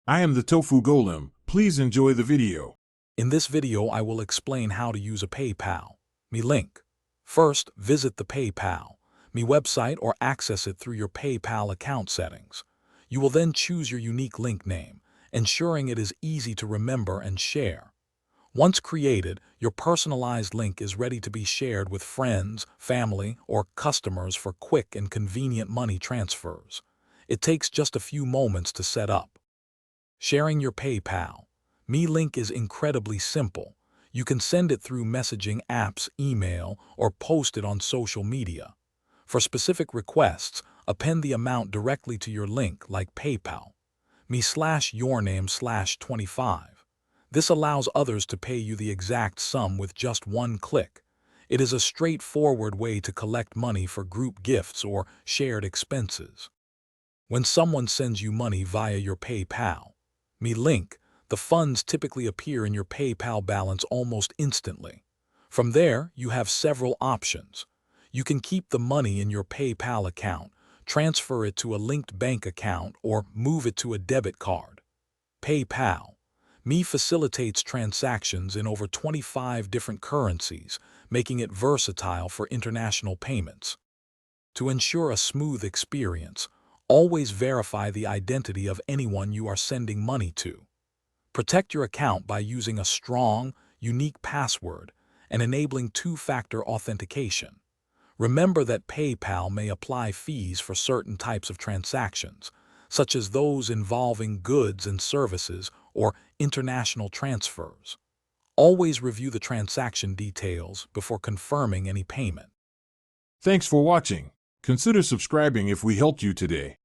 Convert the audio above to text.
I am the Tofu Golem. Please enjoy the video. In this video, I will explain how to use a PayPal. Me link. First, visit the PayPal Me website or access it through your PayPal account settings. You will then choose your unique link name, ensuring it is easy to remember and share. Once created, your personalized link is ready to be shared with friends, family, or customers for quick and convenient money transfers. It takes just a few moments to set up. Sharing your PayPal Me link is incredibly simple. You can send it through messaging apps, email, or post it on social media. For specific requests, append the amount directly to your link like PayPal me/yourname/25. This allows others to pay you the exact sum with just one click. It is a straightforward way to collect money for group gifts or shared expenses. When someone sends you money via your PayPal Me link, the funds typically appear in your PayPal balance almost instantly. From there, you have several options. You can keep the money in your PayPal account, transfer it to a linked bank account, or move it to a debit card. PayPal Me facilitates transactions in over 25 different currencies, making it versatile for international payments. To ensure a smooth experience, always verify the identity of anyone you are sending money to. Protect your account by using a strong, unique password and enabling two-factor authentication. Remember that PayPal may apply fees for certain types of transactions, such as those involving goods and services or international transfers. Always review the transaction details before confirming any payment. Thanks for watching. Consider subscribing if we helped you today.